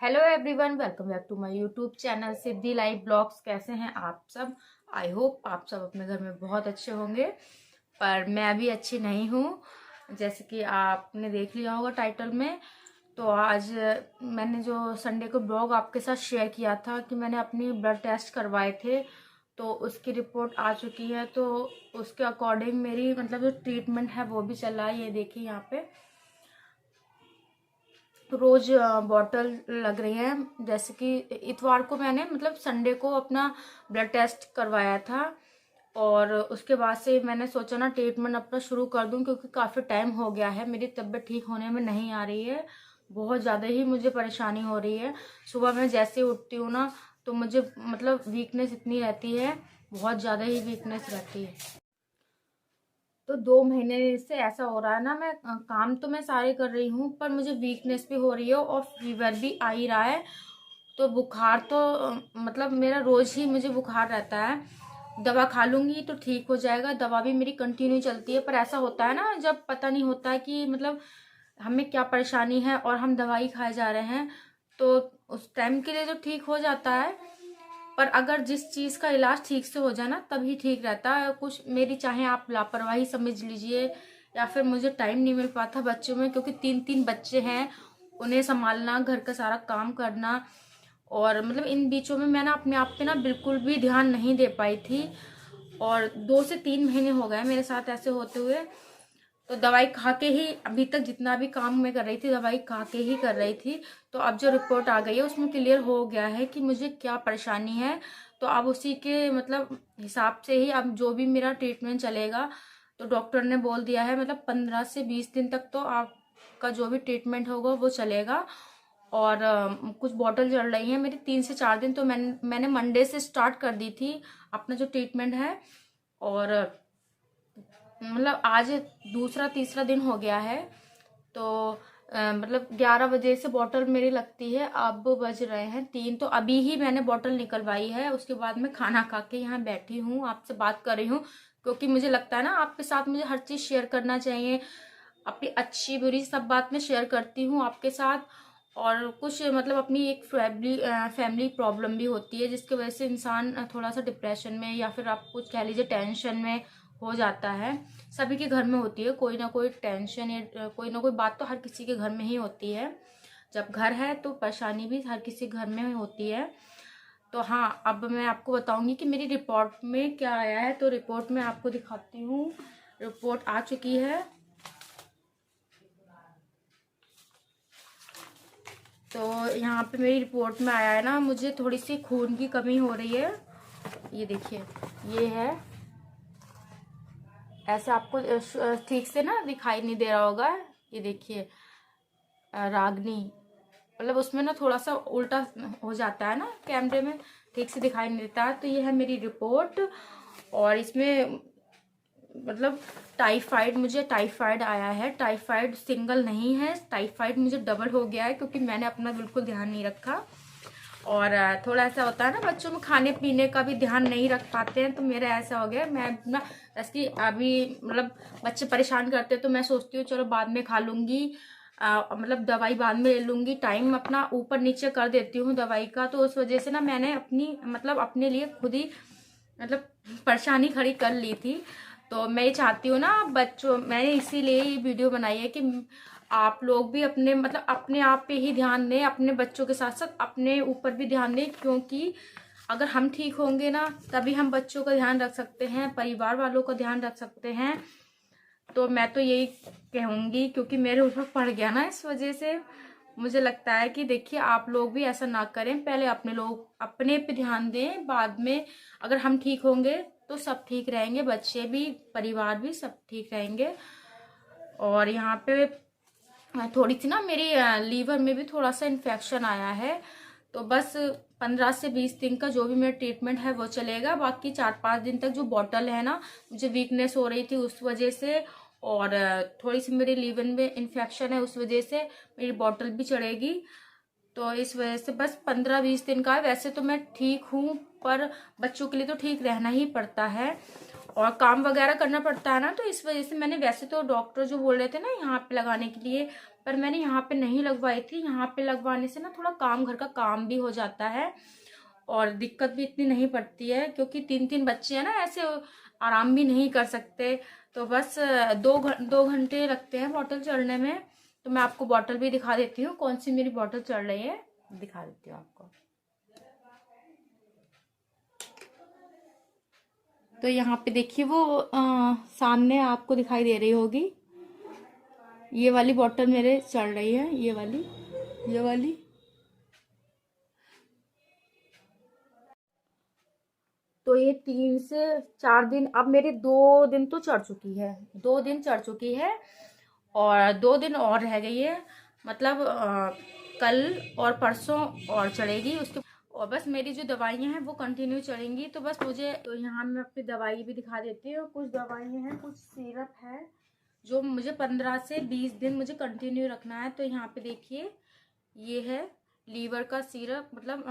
Hello everyone, welcome back to my YouTube channel Siddhi life vlogs. कैसे हैं आप सब? आई होप आप सब अपने घर में बहुत अच्छे होंगे, पर मैं अभी अच्छी नहीं हूँ। जैसे कि आपने देख लिया होगा टाइटल में। तो आज मैंने जो संडे को ब्लॉग आपके साथ शेयर किया था कि मैंने अपनी ब्लड टेस्ट करवाए थे, तो उसकी रिपोर्ट आ चुकी है। तो उसके अकॉर्डिंग मेरी मतलब जो ट्रीटमेंट है वो भी चल रहा है। ये देखिए यहाँ पे रोज बॉटल लग रही है। जैसे कि इतवार को मैंने मतलब संडे को अपना ब्लड टेस्ट करवाया था, और उसके बाद से मैंने सोचा ना ट्रीटमेंट अपना शुरू कर दूं, क्योंकि काफ़ी टाइम हो गया है मेरी तबीयत ठीक होने में नहीं आ रही है। बहुत ज़्यादा ही मुझे परेशानी हो रही है। सुबह मैं जैसे उठती हूँ ना, तो मुझे मतलब वीकनेस इतनी रहती है, बहुत ज़्यादा ही वीकनेस रहती है। तो 2 महीने से ऐसा हो रहा है ना, मैं काम तो मैं सारे कर रही हूँ, पर मुझे वीकनेस भी हो रही है और फीवर भी आ ही रहा है। तो बुखार तो मतलब मेरा रोज ही मुझे बुखार रहता है। दवा खा लूंगी तो ठीक हो जाएगा, दवा भी मेरी कंटिन्यू चलती है। पर ऐसा होता है ना, जब पता नहीं होता है कि मतलब हमें क्या परेशानी है और हम दवाई खाए जा रहे हैं, तो उस टाइम के लिए तो ठीक हो जाता है। पर अगर जिस चीज का इलाज ठीक से हो जाए ना, तभी ठीक रहता है। कुछ मेरी चाहे आप लापरवाही समझ लीजिए, या फिर मुझे टाइम नहीं मिल पाता बच्चों में, क्योंकि 3-3 बच्चे हैं, उन्हें संभालना, घर का सारा काम करना। और मतलब इन बीचों में मैं ना अपने आप पे ना बिल्कुल भी ध्यान नहीं दे पाई थी। और 2 से 3 महीने हो गए मेरे साथ ऐसे होते हुए। तो दवाई खा के ही अभी तक जितना भी काम मैं कर रही थी, दवाई खा के ही कर रही थी। तो अब जो रिपोर्ट आ गई है उसमें क्लियर हो गया है कि मुझे क्या परेशानी है। तो अब उसी के मतलब हिसाब से ही अब जो भी मेरा ट्रीटमेंट चलेगा। तो डॉक्टर ने बोल दिया है मतलब 15 से 20 दिन तक तो आपका जो भी ट्रीटमेंट होगा वो चलेगा। और कुछ बॉटल चल रही है मेरी 3 से 4 दिन। तो मैंने मंडे से स्टार्ट कर दी थी अपना जो ट्रीटमेंट है। और मतलब आज दूसरा तीसरा दिन हो गया है। तो मतलब 11 बजे से बॉटल मेरी लगती है, अब बज रहे हैं 3। तो अभी ही मैंने बॉटल निकलवाई है। उसके बाद मैं खाना खा के यहाँ बैठी हूँ, आपसे बात कर रही हूँ, क्योंकि मुझे लगता है ना आपके साथ मुझे हर चीज़ शेयर करना चाहिए। अपनी अच्छी बुरी सब बात मैं शेयर करती हूँ आपके साथ। और कुछ मतलब अपनी एक फैमिली प्रॉब्लम भी होती है, जिसकी वजह से इंसान थोड़ा सा डिप्रेशन में, या फिर आप कुछ कह लीजिए टेंशन में हो जाता है। सभी के घर में होती है कोई ना कोई टेंशन, या कोई ना कोई बात तो हर किसी के घर में ही होती है। जब घर है तो परेशानी भी हर किसी घर में होती है। तो हाँ, अब मैं आपको बताऊंगी कि मेरी रिपोर्ट में क्या आया है। तो रिपोर्ट में आपको दिखाती हूँ। रिपोर्ट आ चुकी है। तो यहाँ पे मेरी रिपोर्ट में आया है ना, मुझे थोड़ी सी खून की कमी हो रही है। ये देखिए, ये है। ऐसे आपको ठीक से ना दिखाई नहीं दे रहा होगा। ये देखिए, रागनी, मतलब उसमें ना थोड़ा सा उल्टा हो जाता है ना कैमरे में, ठीक से दिखाई नहीं देता है। तो ये है मेरी रिपोर्ट। और इसमें मतलब टाइफाइड, मुझे टाइफाइड आया है। टाइफाइड सिंगल नहीं है, टाइफाइड मुझे डबल हो गया है, क्योंकि मैंने अपना बिल्कुल ध्यान नहीं रखा। और थोड़ा ऐसा होता है ना, बच्चों में खाने पीने का भी ध्यान नहीं रख पाते हैं। तो मेरा ऐसा हो गया, मैं अपना जैसे कि अभी मतलब बच्चे परेशान करते हैं, तो मैं सोचती हूँ चलो बाद में खा लूंगी, मतलब दवाई बाद में ले लूंगी। टाइम अपना ऊपर नीचे कर देती हूँ दवाई का। तो उस वजह से ना मैंने अपनी मतलब अपने लिए खुद ही मतलब परेशानी खड़ी कर ली थी। तो मैं ये चाहती हूँ ना बच्चों, मैंने इसीलिए ये वीडियो बनाई है कि आप लोग भी अपने मतलब अपने आप पे ही ध्यान दें, अपने बच्चों के साथ साथ अपने ऊपर भी ध्यान दें। क्योंकि अगर हम ठीक होंगे ना, तभी हम बच्चों का ध्यान रख सकते हैं, परिवार वालों का ध्यान रख सकते हैं। तो मैं तो यही कहूंगी, क्योंकि मेरे ऊपर पड़ गया ना, इस वजह से मुझे लगता है कि देखिए आप लोग भी ऐसा ना करें। पहले अपने लोग अपने पे ध्यान दें, बाद में अगर हम ठीक होंगे तो सब ठीक रहेंगे, बच्चे भी परिवार भी सब ठीक रहेंगे। और यहाँ पे थोड़ी सी ना मेरी लीवर में भी थोड़ा सा इन्फेक्शन आया है। तो बस 15 से 20 दिन का जो भी मेरा ट्रीटमेंट है वो चलेगा। बाकी 4-5 दिन तक जो बॉटल है ना, मुझे वीकनेस हो रही थी उस वजह से, और थोड़ी सी मेरी लीवर में इन्फेक्शन है उस वजह से मेरी बॉटल भी चढ़ेगी। तो इस वजह से बस 15-20 दिन का है। वैसे तो मैं ठीक हूँ, पर बच्चों के लिए तो ठीक रहना ही पड़ता है। और काम वगैरह करना पड़ता है ना, तो इस वजह से मैंने, वैसे तो डॉक्टर जो बोल रहे थे ना यहाँ पे लगाने के लिए, पर मैंने यहाँ पे नहीं लगवाई थी। यहाँ पे लगवाने से ना थोड़ा काम, घर का काम भी हो जाता है और दिक्कत भी इतनी नहीं पड़ती है, क्योंकि 3-3 बच्चे हैं ना, ऐसे आराम भी नहीं कर सकते। तो बस 2 घंटे लगते हैं बॉटल चढ़ने में। तो मैं आपको बॉटल भी दिखा देती हूँ, कौन सी मेरी बॉटल चढ़ रही है, दिखा देती हूँ आपको। तो यहाँ पे देखिए वो सामने आपको दिखाई दे रही होगी, ये वाली बॉटल मेरे चल रही है, ये वाली। तो ये 3 से 4 दिन, अब मेरे 2 दिन तो चढ़ चुकी है, 2 दिन चढ़ चुकी है और 2 दिन और रह गई है। मतलब कल और परसों और चढ़ेगी उसके। और बस मेरी जो दवाइयाँ हैं वो कंटिन्यू चलेंगी। तो बस मुझे, तो यहाँ मैं अपनी दवाई भी दिखा देती हूँ। कुछ दवाइयाँ हैं, कुछ सिरप है जो मुझे 15 से 20 दिन मुझे कंटिन्यू रखना है। तो यहाँ पे देखिए, ये है लीवर का सिरप, मतलब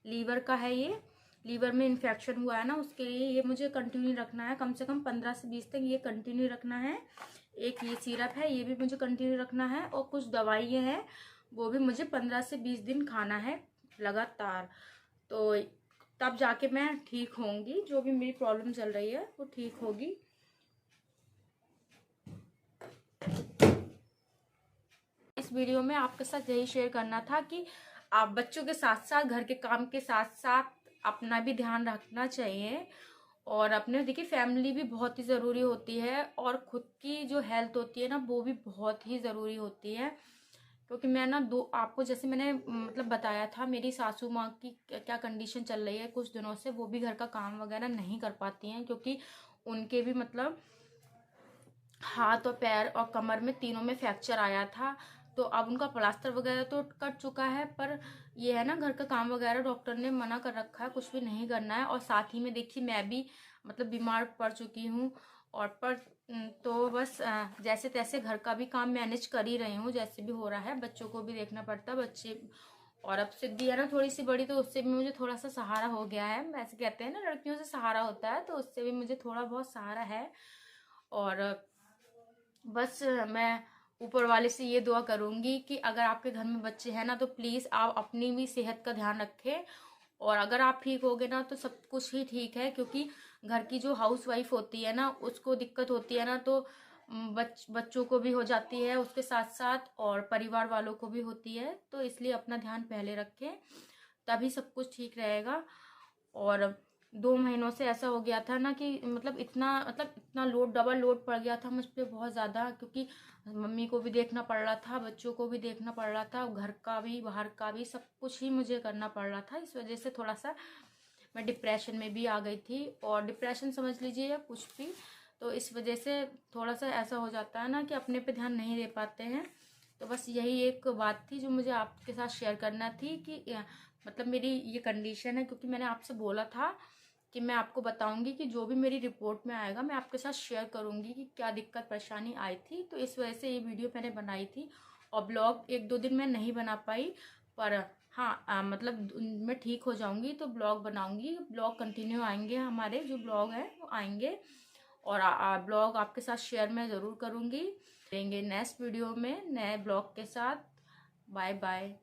लीवर का है ये। लीवर में इन्फेक्शन हुआ है ना, उसके लिए ये मुझे कंटिन्यू रखना है, कम से कम 15 से 20 तक ये कंटिन्यू रखना है। एक ये सिरप है, ये भी मुझे कंटिन्यू रखना है। और कुछ दवाइयाँ हैं वो भी मुझे 15 से 20 दिन खाना है लगातार। तो तब जाके मैं ठीक होंगी, जो भी मेरी प्रॉब्लम चल रही है वो ठीक होगी। इस वीडियो में आपके साथ यही शेयर करना था कि आप बच्चों के साथ साथ, घर के काम के साथ साथ अपना भी ध्यान रखना चाहिए। और अपने, देखिए, फैमिली भी बहुत ही ज़रूरी होती है और खुद की जो हेल्थ होती है ना वो भी बहुत ही ज़रूरी होती है। क्योंकि मैं ना आपको जैसे मैंने मतलब बताया था, मेरी सासू माँ की क्या कंडीशन चल रही है कुछ दिनों से, वो भी घर का काम वगैरह नहीं कर पाती हैं, क्योंकि उनके भी मतलब हाथ और पैर और कमर में, तीनों में फ्रैक्चर आया था। तो अब उनका प्लास्टर वगैरह तो कट चुका है, पर ये है ना, घर का काम वगैरह डॉक्टर ने मना कर रखा है, कुछ भी नहीं करना है। और साथ ही में देखिए, मैं भी मतलब बीमार पड़ चुकी हूँ। और तो बस जैसे तैसे घर का भी काम मैनेज कर ही रही हूँ, जैसे भी हो रहा है। बच्चों को भी देखना पड़ता है, बच्चे, और अब सिद्धि है ना थोड़ी सी बड़ी, तो उससे भी मुझे थोड़ा सा सहारा हो गया है। वैसे कहते हैं ना, लड़कियों से सहारा होता है, तो उससे भी मुझे थोड़ा बहुत सहारा है। और बस मैं ऊपर वाले से ये दुआ करूंगी कि अगर आपके घर में बच्चे हैं ना, तो प्लीज़ आप अपनी भी सेहत का ध्यान रखें। और अगर आप ठीक होगे ना, तो सब कुछ ही ठीक है। क्योंकि घर की जो हाउस वाइफ होती है ना, उसको दिक्कत होती है ना, तो बच्चों को भी हो जाती है उसके साथ साथ, और परिवार वालों को भी होती है। तो इसलिए अपना ध्यान पहले रखें, तभी सब कुछ ठीक रहेगा। और 2 महीनों से ऐसा हो गया था ना कि मतलब इतना लोड, डबल लोड पड़ गया था मुझ पर बहुत ज़्यादा, क्योंकि मम्मी को भी देखना पड़ रहा था, बच्चों को भी देखना पड़ रहा था, घर का भी बाहर का भी सब कुछ ही मुझे करना पड़ रहा था। इस वजह से थोड़ा सा मैं डिप्रेशन में भी आ गई थी, और डिप्रेशन समझ लीजिए या कुछ भी। तो इस वजह से थोड़ा सा ऐसा हो जाता है ना कि अपने पे ध्यान नहीं दे पाते हैं। तो बस यही एक बात थी जो मुझे आपके साथ शेयर करना थी कि मतलब मेरी ये कंडीशन है। क्योंकि मैंने आपसे बोला था कि मैं आपको बताऊंगी कि जो भी मेरी रिपोर्ट में आएगा मैं आपके साथ शेयर करूंगी कि क्या दिक्कत परेशानी आई थी। तो इस वजह से ये वीडियो मैंने बनाई थी। और ब्लॉग 1-2 दिन मैं नहीं बना पाई, पर हाँ मतलब मैं ठीक हो जाऊंगी तो ब्लॉग बनाऊंगी। ब्लॉग कंटिन्यू आएंगे, हमारे जो ब्लॉग हैं वो आएंगे, और ब्लॉग आपके साथ शेयर मैं ज़रूर करूंगी। देंगे नेक्स्ट वीडियो में नए ब्लॉग के साथ। Bye bye.